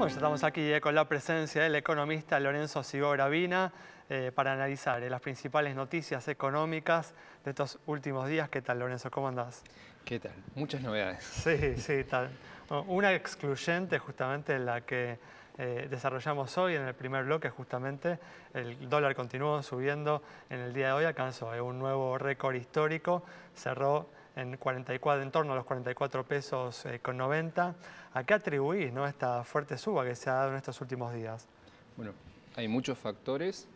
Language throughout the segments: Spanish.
Bueno, ya estamos aquí con la presencia del economista Lorenzo Sigó Gravina para analizar las principales noticias económicas de estos últimos días. ¿Qué tal, Lorenzo? ¿Cómo andás? ¿Qué tal? Muchas novedades. Sí, tal. Una excluyente justamente la que desarrollamos hoy en el primer bloque, justamente el dólar continuó subiendo en el día de hoy, alcanzó un nuevo récord histórico, cerró en torno a los 44 pesos con 90. ¿A qué atribuís, no, esta fuerte suba que se ha dado en estos últimos días? Bueno, hay muchos factores.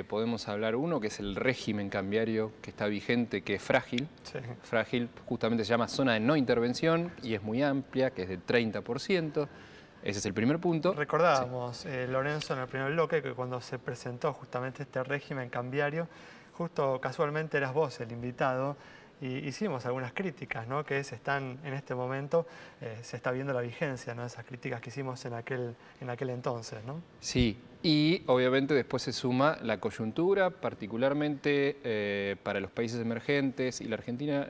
Podemos hablar uno, que es el régimen cambiario que está vigente, que es frágil. Sí. Frágil justamente se llama zona de no intervención y es muy amplia, que es de 30%. Ese es el primer punto. Recordábamos, sí, Lorenzo, en el primer bloque, que cuando se presentó justamente este régimen cambiario, justo casualmente eras vos el invitado, y hicimos algunas críticas, ¿no? Que están en este momento, se está viendo la vigencia, ¿no? Esas críticas que hicimos en aquel entonces, ¿no? Sí, y obviamente después se suma la coyuntura, particularmente para los países emergentes, y la Argentina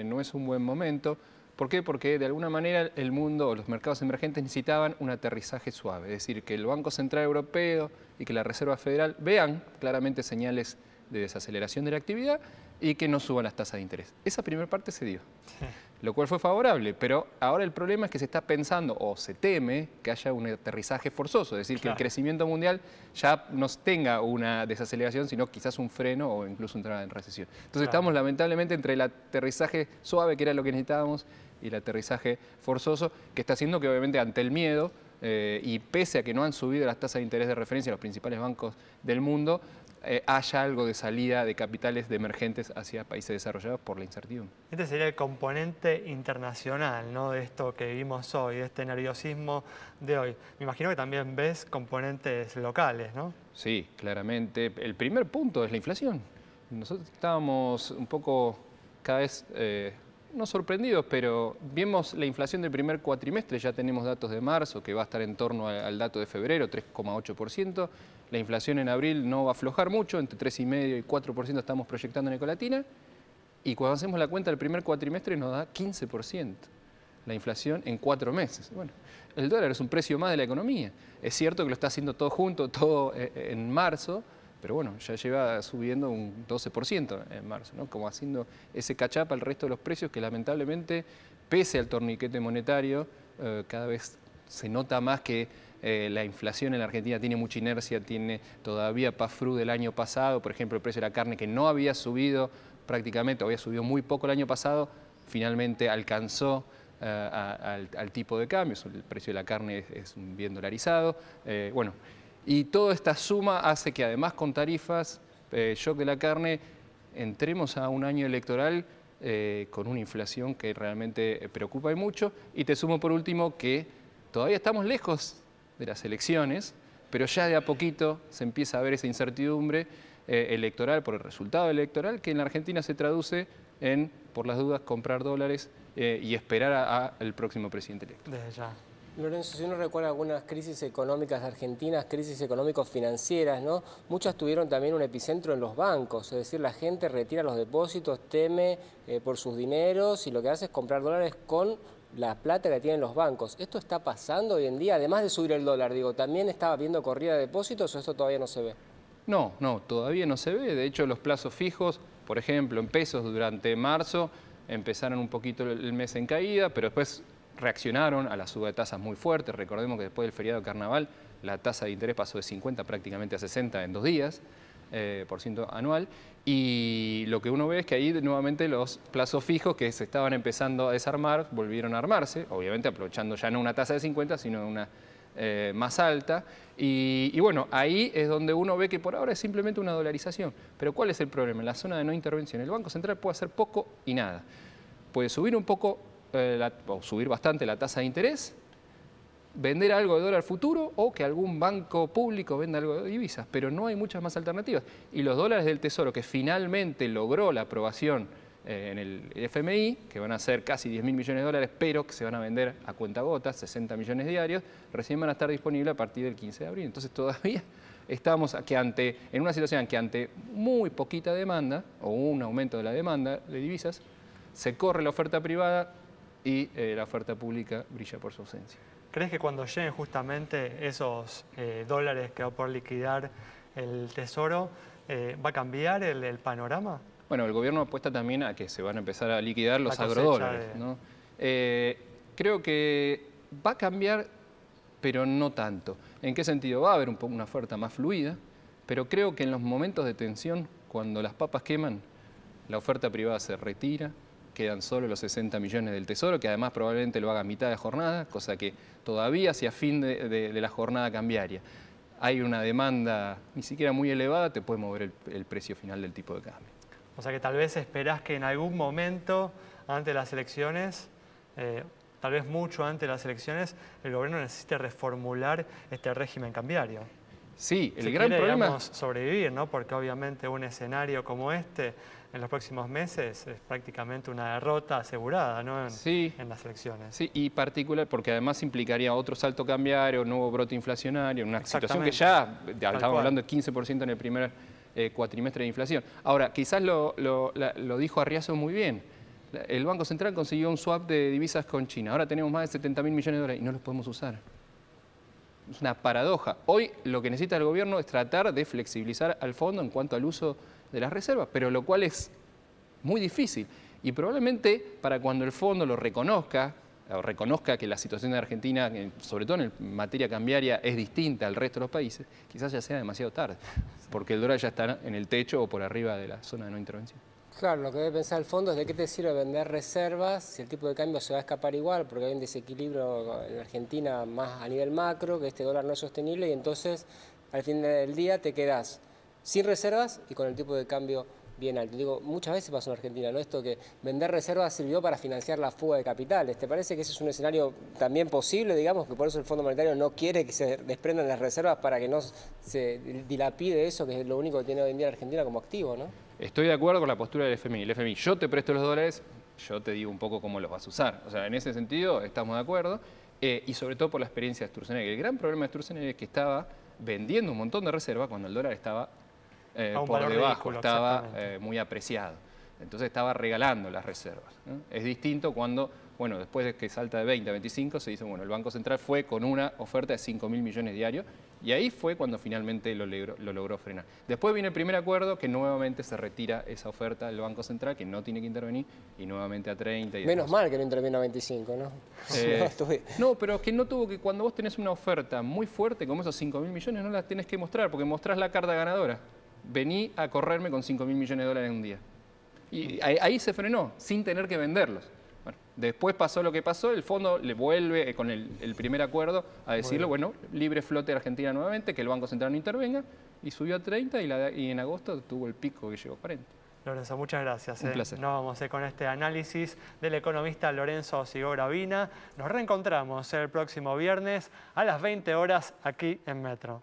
no es un buen momento. ¿Por qué? Porque de alguna manera el mundo o los mercados emergentes necesitaban un aterrizaje suave, es decir, que el Banco Central Europeo y que la Reserva Federal vean claramente señales de desaceleración de la actividad y que no suban las tasas de interés. Esa primera parte se dio, lo cual fue favorable, pero ahora el problema es que se está pensando o se teme que haya un aterrizaje forzoso, es decir, que el crecimiento mundial ya no tenga una desaceleración, sino quizás un freno o incluso entrar en recesión. Entonces estamos lamentablemente entre el aterrizaje suave, que era lo que necesitábamos, y el aterrizaje forzoso, que está haciendo que obviamente ante el miedo, y pese a que no han subido las tasas de interés de referencia en los principales bancos del mundo, haya algo de salida de capitales de emergentes hacia países desarrollados por la incertidumbre. Este sería el componente internacional, ¿no? De esto que vimos hoy, de este nerviosismo de hoy. Me imagino que también ves componentes locales, ¿no? Sí, claramente. El primer punto es la inflación. Nosotros estábamos un poco cada vez, no sorprendidos, pero vimos la inflación del primer cuatrimestre, ya tenemos datos de marzo, que va a estar en torno al dato de febrero, 3,8%. La inflación en abril no va a aflojar mucho, entre 3,5% y 4% estamos proyectando en Ecolatina. Y cuando hacemos la cuenta del primer cuatrimestre nos da 15%. La inflación en 4 meses. Bueno, el dólar es un precio más de la economía. Es cierto que lo está haciendo todo junto, todo en marzo, pero bueno, ya lleva subiendo un 12% en marzo, ¿no? Como haciendo ese catch-up al resto de los precios que lamentablemente, pese al torniquete monetario, cada vez se nota más que la inflación en la Argentina tiene mucha inercia, tiene todavía PAFRU del año pasado, por ejemplo, el precio de la carne que no había subido prácticamente, había subido muy poco el año pasado, finalmente alcanzó al tipo de cambio, el precio de la carne es bien dolarizado. Bueno, y toda esta suma hace que además con tarifas, shock de la carne, entremos a un año electoral con una inflación que realmente preocupa y mucho. Y te sumo por último que todavía estamos lejos de las elecciones, pero ya de a poquito se empieza a ver esa incertidumbre electoral por el resultado electoral, que en la Argentina se traduce en, por las dudas, comprar dólares y esperar al próximo presidente electo. Desde ya. Lorenzo, si uno recuerda algunas crisis económicas argentinas, crisis económico-financieras, ¿no? Muchas tuvieron también un epicentro en los bancos, es decir, la gente retira los depósitos, teme por sus dineros y lo que hace es comprar dólares con la plata que tienen los bancos. ¿Esto está pasando hoy en día? Además de subir el dólar, digo, ¿también está habiendo corrida de depósitos o esto todavía no se ve? No, todavía no se ve. De hecho, los plazos fijos, por ejemplo, en pesos durante marzo, empezaron un poquito el mes en caída, pero después reaccionaron a la suba de tasas muy fuerte. Recordemos que después del feriado de carnaval la tasa de interés pasó de 50 prácticamente a 60 en 2 días, por ciento anual. Y lo que uno ve es que ahí nuevamente los plazos fijos que se estaban empezando a desarmar volvieron a armarse, obviamente aprovechando ya no una tasa de 50, sino una más alta. Y bueno, ahí es donde uno ve que por ahora es simplemente una dolarización. Pero ¿cuál es el problema? En la zona de no intervención, el Banco Central puede hacer poco y nada. Puede subir un poco o subir bastante la tasa de interés, vender algo de dólar futuro o que algún banco público venda algo de divisas, pero no hay muchas más alternativas. Y los dólares del Tesoro, que finalmente logró la aprobación en el FMI, que van a ser casi 10.000 millones de dólares, pero que se van a vender a cuentagotas, 60 millones diarios, recién van a estar disponibles a partir del 15 de abril. Entonces todavía estamos en una situación en que ante muy poquita demanda o un aumento de la demanda de divisas, se corre la oferta privada y la oferta pública brilla por su ausencia. ¿Crees que cuando lleguen justamente esos dólares que va por liquidar el Tesoro, va a cambiar el panorama? Bueno, el gobierno apuesta también a que se van a empezar a liquidar los La cosecha agrodólares, ¿no? Creo que va a cambiar, pero no tanto. ¿En qué sentido? Va a haber una oferta más fluida, pero creo que en los momentos de tensión, cuando las papas queman, la oferta privada se retira, quedan solo los 60 millones del Tesoro, que además probablemente lo haga a mitad de jornada, cosa que todavía hacia fin de la jornada cambiaria hay una demanda ni siquiera muy elevada, te puede mover el precio final del tipo de cambio. O sea que tal vez esperás que en algún momento, antes de las elecciones, tal vez mucho antes de las elecciones, el gobierno necesite reformular este régimen cambiario. Sí, el si gran quiere, problema digamos, sobrevivir, ¿no? Porque obviamente un escenario como este en los próximos meses es prácticamente una derrota asegurada, ¿no? En las elecciones. Sí, y particular porque además implicaría otro salto cambiario, nuevo brote inflacionario, una situación que ya estamos hablando de 15% en el primer cuatrimestre de inflación. Ahora, quizás lo dijo Arriazo muy bien. El Banco Central consiguió un swap de divisas con China. Ahora tenemos más de 70.000 millones de dólares y no los podemos usar. Es una paradoja. Hoy lo que necesita el gobierno es tratar de flexibilizar al fondo en cuanto al uso de las reservas, pero lo cual es muy difícil. Y probablemente para cuando el fondo lo reconozca, o reconozca que la situación de Argentina, sobre todo en materia cambiaria, es distinta al resto de los países, quizás ya sea demasiado tarde, porque el dólar ya está en el techo o por arriba de la zona de no intervención. Claro, lo que debe pensar el fondo es de qué te sirve vender reservas si el tipo de cambio se va a escapar igual, porque hay un desequilibrio en Argentina más a nivel macro, que este dólar no es sostenible y entonces al fin del día te quedas sin reservas y con el tipo de cambio bien alto. Digo, muchas veces pasó en Argentina, ¿no? Esto que vender reservas sirvió para financiar la fuga de capitales. ¿Te parece que ese es un escenario también posible, digamos, que por eso el Fondo Monetario no quiere que se desprendan las reservas para que no se dilapide eso, que es lo único que tiene hoy en día la Argentina como activo, ¿no? Estoy de acuerdo con la postura del FMI. El FMI, yo te presto los dólares, yo te digo un poco cómo los vas a usar. O sea, en ese sentido estamos de acuerdo. Y sobre todo por la experiencia de Sturzenegger. El gran problema de Sturzenegger es que estaba vendiendo un montón de reservas cuando el dólar estaba por debajo, estaba muy apreciado. Entonces estaba regalando las reservas, ¿no? Es distinto cuando, bueno, después de que salta de 20 a 25, se dice, bueno, el Banco Central fue con una oferta de 5.000 millones diarios y ahí fue cuando finalmente lo logró frenar. Después viene el primer acuerdo que nuevamente se retira esa oferta del Banco Central, que no tiene que intervenir, y nuevamente a 30. Y menos mal que no intervino a 25, ¿no? No, pero es que no tuvo que, cuando vos tenés una oferta muy fuerte, como esos 5.000 millones, no las tenés que mostrar, porque mostrás la carta ganadora. Vení a correrme con 5.000 millones de dólares en un día. Y ahí se frenó, sin tener que venderlos. Bueno, después pasó lo que pasó, el fondo le vuelve con el primer acuerdo a decirlo, bueno, libre flote de Argentina nuevamente, que el Banco Central no intervenga, y subió a 30 y en agosto tuvo el pico que llegó a 40. Lorenzo, muchas gracias. Un placer. Nos vamos con este análisis del economista Lorenzo Sigó-Gravina. Nos reencontramos el próximo viernes a las 20 horas aquí en Metro.